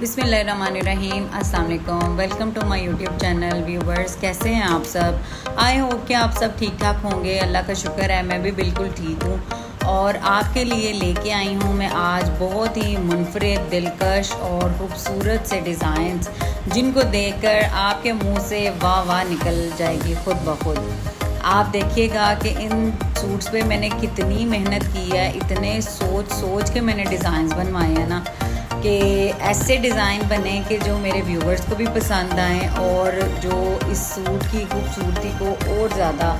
बिस्मिल्लाहिर्रहमानिर्रहीम, अस्सलाम वालेकुम। Welcome to my YouTube channel. Viewers, कैसे हैं आप सब? आई होप कि आप सब ठीक ठाक होंगे। अल्लाह का शुक्र है, मैं भी बिल्कुल ठीक हूँ। और आपके लिए लेके आई हूँ मैं आज बहुत ही मुनफरिद, दिलकश और ख़ूबसूरत से डिज़ाइंस, जिनको देखकर आपके मुंह से वाह वाह निकल जाएगी खुद ब खुद। आप देखिएगा कि इन सूट्स पे मैंने कितनी मेहनत की है, इतने सोच सोच के मैंने डिज़ाइंस बनवाए हैं ना, कि ऐसे डिज़ाइन बने कि जो मेरे व्यूवर्स को भी पसंद आएँ और जो इस सूट की खूबसूरती को और ज़्यादा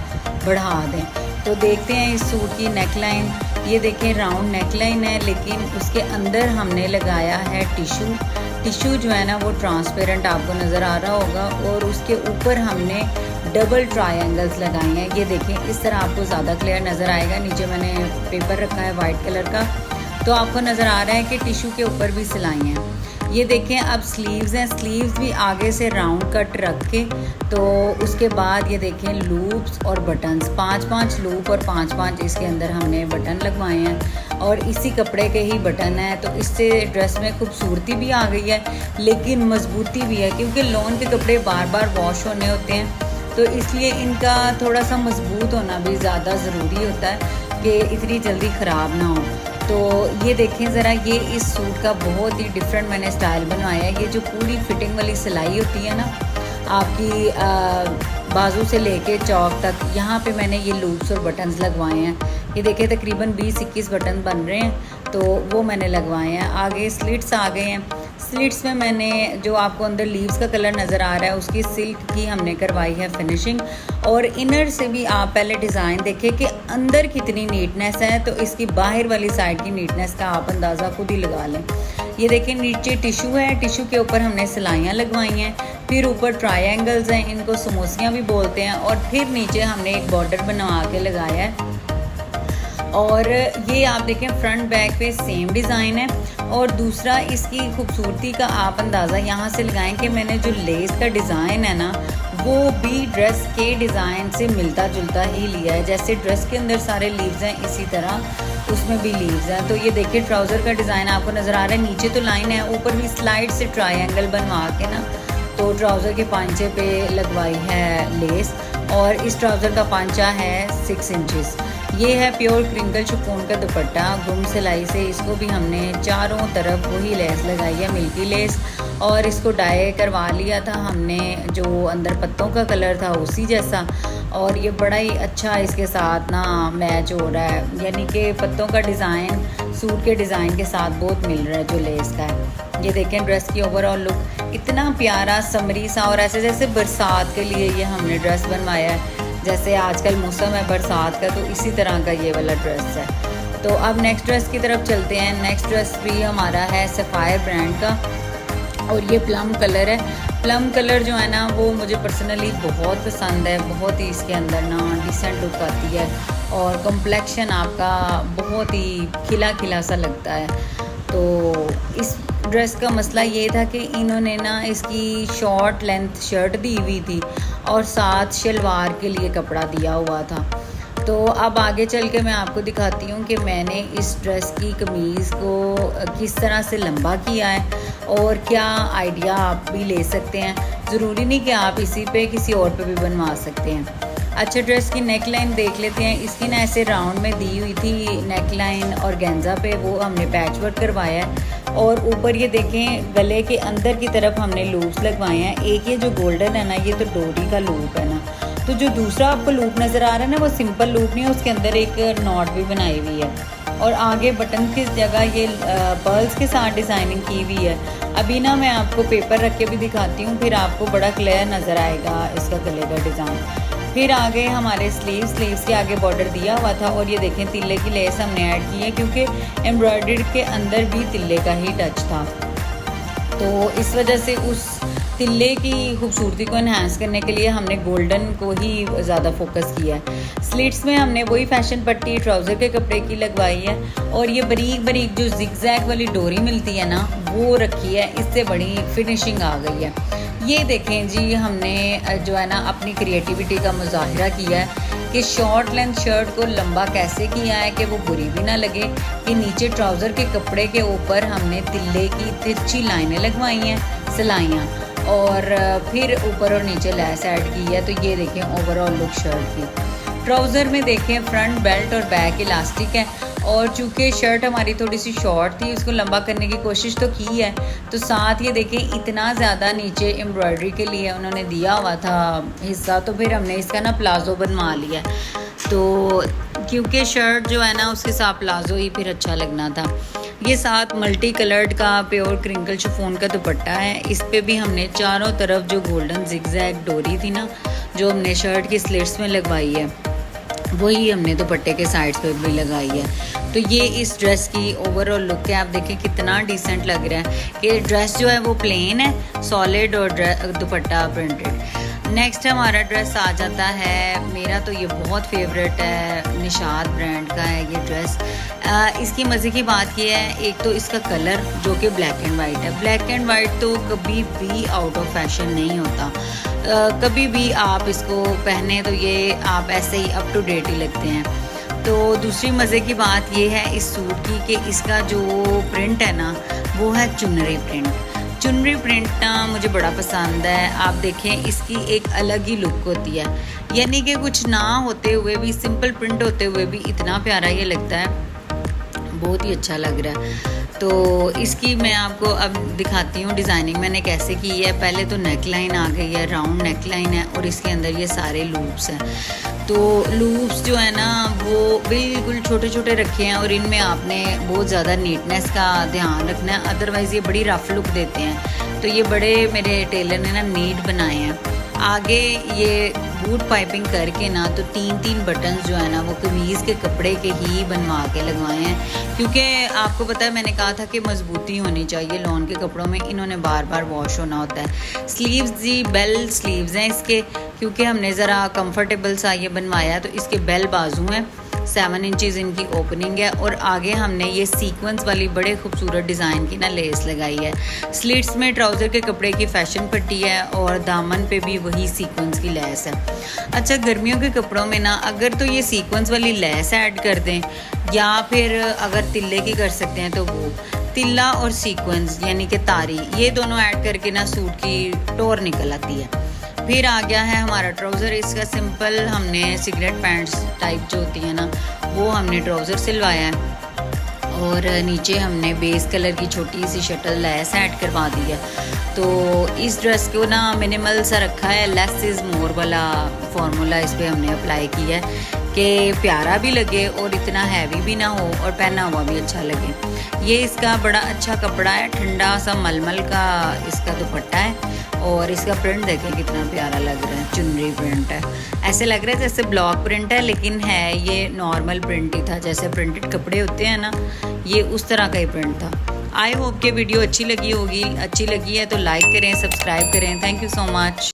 बढ़ा दें। तो देखते हैं इस सूट की नेकलाइन। ये देखें, राउंड नेकलाइन है, लेकिन उसके अंदर हमने लगाया है टिशू जो है ना वो ट्रांसपेरेंट आपको नज़र आ रहा होगा, और उसके ऊपर हमने डबल ट्रायंगल्स लगाए हैं। ये देखें, इस तरह आपको ज़्यादा क्लियर नज़र आएगा। नीचे मैंने पेपर रखा है वाइट कलर का, तो आपको नज़र आ रहा है कि टिशू के ऊपर भी सिलाई हैं। ये देखें, अब स्लीव्स हैं, स्लीव्स भी आगे से राउंड कट रख के, तो उसके बाद ये देखें लूप्स और बटन्स, 5-5 लूप और 5-5 इसके अंदर हमने बटन लगवाए हैं, और इसी कपड़े के ही बटन हैं। तो इससे ड्रेस में खूबसूरती भी आ गई है, लेकिन मजबूती भी है, क्योंकि लॉन के कपड़े बार बार वॉश होने होते हैं, तो इसलिए इनका थोड़ा सा मजबूत होना भी ज़्यादा ज़रूरी होता है कि इतनी जल्दी ख़राब ना हो। तो ये देखें ज़रा, ये इस सूट का बहुत ही डिफरेंट मैंने स्टाइल बनवाया है। ये जो पूरी फिटिंग वाली सिलाई होती है ना आपकी, बाजू से लेके चौक तक, यहाँ पे मैंने ये लूप्स और बटन्स लगवाए हैं। ये देखें, तकरीबन 20-21 बटन बन रहे हैं, तो वो मैंने लगवाए हैं। आगे स्लिट्स आ गए हैं। स्लिट्स में मैंने जो आपको अंदर लीव्स का कलर नज़र आ रहा है, उसकी सिल्क की हमने करवाई है फिनिशिंग। और इनर से भी आप पहले डिज़ाइन देखें कि अंदर कितनी नीटनेस है, तो इसकी बाहर वाली साइड की नीटनेस का आप अंदाज़ा खुद ही लगा लें। ये देखें, नीचे टिशू है, टिशू के ऊपर हमने सिलाइयाँ लगवाई हैं, फिर ऊपर ट्रायंगल्स हैं, इनको समोसियाँ भी बोलते हैं, और फिर नीचे हमने एक बॉर्डर बनवा के लगाया है। और ये आप देखें, फ्रंट बैक पे सेम डिज़ाइन है। और दूसरा, इसकी खूबसूरती का आप अंदाज़ा यहाँ से लगाएं कि मैंने जो लेस का डिज़ाइन है ना, वो भी ड्रेस के डिज़ाइन से मिलता जुलता ही लिया है। जैसे ड्रेस के अंदर सारे लीव्स हैं, इसी तरह उसमें भी लीव्स हैं। तो ये देखिए, ट्राउज़र का डिज़ाइन आपको नज़र आ रहा है, नीचे तो लाइन है, ऊपर भी स्लाइड से ट्रायंगल बनवा के ना, तो ट्राउज़र के पांचे पे लगवाई है लेस। और इस ट्राउज़र का पांचा है 6 इंचेस। ये है प्योर क्रिंकल शिफॉन का दुपट्टा, गुम सिलाई से इसको भी हमने चारों तरफ वही लेस लगाई है, मिल्की लेस, और इसको डाई करवा लिया था हमने, जो अंदर पत्तों का कलर था उसी जैसा। और ये बड़ा ही अच्छा इसके साथ ना मैच हो रहा है, यानी कि पत्तों का डिज़ाइन सूट के डिज़ाइन के साथ बहुत मिल रहा है जो लेस का है। ये देखें, ड्रेस की ओवरऑल लुक इतना प्यारा समरी सा, और ऐसे जैसे बरसात के लिए ये हमने ड्रेस बनवाया है, जैसे आजकल मौसम है बरसात का, तो इसी तरह का ये वाला ड्रेस है। तो अब नेक्स्ट ड्रेस की तरफ चलते हैं। नेक्स्ट ड्रेस भी हमारा है सफ़ायर ब्रांड का, और ये प्लम कलर है। प्लम कलर जो है ना, वो मुझे पर्सनली बहुत पसंद है। बहुत ही इसके अंदर ना डिसेंट लुक आती है, और कम्प्लेक्शन आपका बहुत ही खिला खिला सा लगता है। तो इस ड्रेस का मसला ये था कि इन्होंने ना इसकी शॉर्ट लेंथ शर्ट दी हुई थी, और साथ शलवार के लिए कपड़ा दिया हुआ था। तो अब आगे चल के मैं आपको दिखाती हूँ कि मैंने इस ड्रेस की कमीज़ को किस तरह से लंबा किया है, और क्या आइडिया आप भी ले सकते हैं। ज़रूरी नहीं कि आप इसी पे किसी और पे भी बनवा सकते हैं। अच्छा, ड्रेस की नेक लाइन देख लेते हैं। इसकी ना ऐसे राउंड में दी हुई थी नेक लाइन, और गेंजा पे वो हमने पैच वर्क करवाया है। और ऊपर ये देखें, गले के अंदर की तरफ हमने लूप्स लगवाए हैं। एक ये जो गोल्डन है ना, ये तो डोरी का लूप है ना, तो जो दूसरा आपको लूप नज़र आ रहा है ना, वो सिंपल लूप नहीं है, उसके अंदर एक नॉट भी बनाई हुई है। और आगे बटन की जगह ये पर्ल्स के साथ डिज़ाइनिंग की हुई है। अभी ना मैं आपको पेपर रख के भी दिखाती हूँ, फिर आपको बड़ा क्लियर नज़र आएगा इसका गले का डिज़ाइन। फिर आगे हमारे स्लीव्स के आगे बॉर्डर दिया हुआ था, और ये देखें, तिल्ले की लेस हमने ऐड की है, क्योंकि एम्ब्रॉयडरी के अंदर भी तिल्ले का ही टच था। तो इस वजह से उस तिल्ले की खूबसूरती को एनहांस करने के लिए हमने गोल्डन को ही ज़्यादा फोकस किया है। स्लिट्स में हमने वही फैशन पट्टी ट्राउज़र के कपड़े की लगवाई है, और ये बारीक बारीक जो जिगजैग वाली डोरी मिलती है ना, वो रखी है। इससे बड़ी फिनिशिंग आ गई है। ये देखें जी, हमने जो है ना अपनी क्रिएटिविटी का मुजाहिरा किया है कि शॉर्ट लेंथ शर्ट को लंबा कैसे किया है कि वो बुरी भी ना लगे। कि नीचे ट्राउज़र के कपड़े के ऊपर हमने तिल्ले की तिरछी लाइनें लगवाई हैं, सिलाइयाँ, और फिर ऊपर और नीचे लैस ऐड की है। तो ये देखें ओवरऑल लुक शर्ट की। ट्राउज़र में देखें फ्रंट बेल्ट और बैक इलास्टिक है, और चूँकि शर्ट हमारी थोड़ी सी शॉर्ट थी, उसको लंबा करने की कोशिश तो की है। तो साथ ये देखें इतना ज़्यादा नीचे एम्ब्रॉयडरी के लिए उन्होंने दिया हुआ था हिस्सा, तो फिर हमने इसका ना प्लाज़ो बनवा लिया। तो क्योंकि शर्ट जो है ना उसके साथ प्लाज़ो ही फिर अच्छा लगना था। ये साथ मल्टी कलर्ड का प्योर क्रिंकल शिफॉन का दुपट्टा है। इस पे भी हमने चारों तरफ जो गोल्डन जिगजैग डोरी थी ना, जो हमने शर्ट की स्लिट्स में लगवाई है, वही हमने दुपट्टे के साइड्स पे भी लगाई है। तो ये इस ड्रेस की ओवरऑल लुक है। आप देखें कितना डिसेंट लग रहा है कि ड्रेस जो है वो प्लेन है, सॉलिड, और दुपट्टा प्रिंटेड। नेक्स्ट हमारा ड्रेस आ जाता है, मेरा तो ये बहुत फेवरेट है, निशात ब्रांड का है ये ड्रेस। इसकी मज़े की बात ये है, एक तो इसका कलर जो कि ब्लैक एंड वाइट है। ब्लैक एंड वाइट तो कभी भी आउट ऑफ फैशन नहीं होता। कभी भी आप इसको पहने तो ये आप ऐसे ही अप टू डेट ही लगते हैं। तो दूसरी मज़े की बात ये है इस सूट की कि इसका जो प्रिंट है ना वो है चुनरी प्रिंट। चुनरी प्रिंट ना मुझे बड़ा पसंद है। आप देखें इसकी एक अलग ही लुक होती है, यानी कि कुछ ना होते हुए भी, सिंपल प्रिंट होते हुए भी इतना प्यारा ये लगता है, बहुत ही अच्छा लग रहा है। तो इसकी मैं आपको अब दिखाती हूँ डिज़ाइनिंग मैंने कैसे की है। पहले तो नेक लाइन आ गई है, राउंड नेक लाइन है, और इसके अंदर ये सारे लूप्स हैं। तो लूप्स जो है ना वो बिल्कुल छोटे छोटे रखे हैं, और इनमें आपने बहुत ज़्यादा नीटनेस का ध्यान रखना है, अदरवाइज़ ये बड़ी रफ लुक देते हैं। तो ये बड़े मेरे टेलर ने ना नीट बनाए हैं। आगे ये बूट पाइपिंग करके ना तो 3-3 बटन्स जो है ना वो कमीज़ के कपड़े के ही बनवा के लगवाए हैं, क्योंकि आपको पता है मैंने कहा था कि मजबूती होनी चाहिए लॉन के कपड़ों में, इन्होंने बार बार वॉश होना होता है। स्लीव्स जी बेल स्लीव्स हैं इसके, क्योंकि हमने ज़रा कंफर्टेबल सा ये बनवाया है। तो इसके बेल बाजू हैं, 7 इंचज़ इनकी ओपनिंग है, और आगे हमने ये सीक्वेंस वाली बड़े खूबसूरत डिज़ाइन की ना लेस लगाई है। स्लिट्स में ट्राउज़र के कपड़े की फैशन पट्टी है, और दामन पे भी वही सीक्वेंस की लेस है। अच्छा, गर्मियों के कपड़ों में ना अगर तो ये सीक्वेंस वाली लेस ऐड कर दें, या फिर अगर तिल्ले की कर सकते हैं तो वो तिल्ला और सीक्वेंस यानी कि तारी, ये दोनों ऐड करके ना सूट की टोर निकल आती है। फिर आ गया है हमारा ट्राउज़र। इसका सिंपल हमने सिगरेट पैंट्स टाइप जो होती है ना वो हमने ट्राउज़र सिलवाया है, और नीचे हमने बेस कलर की छोटी सी शटल लेस ऐड करवा दी है। तो इस ड्रेस को ना मिनिमल सा रखा है, लेस इज़ मोर वाला फार्मूला इस पर हमने अप्लाई किया है कि प्यारा भी लगे और इतना हैवी भी ना हो, और पहना हुआ भी अच्छा लगे। ये इसका बड़ा अच्छा कपड़ा है, ठंडा सा मलमल का इसका दुपट्टा है, और इसका प्रिंट देखें कितना प्यारा लग रहा है, चुनरी प्रिंट है। ऐसे लग रहा है जैसे ब्लॉक प्रिंट है, लेकिन है ये नॉर्मल प्रिंट ही था, जैसे प्रिंटेड कपड़े होते हैं ना, ये उस तरह का ही प्रिंट था। आई होप कि वीडियो अच्छी लगी होगी। अच्छी लगी है तो लाइक करें, सब्सक्राइब करें। Thank you so much.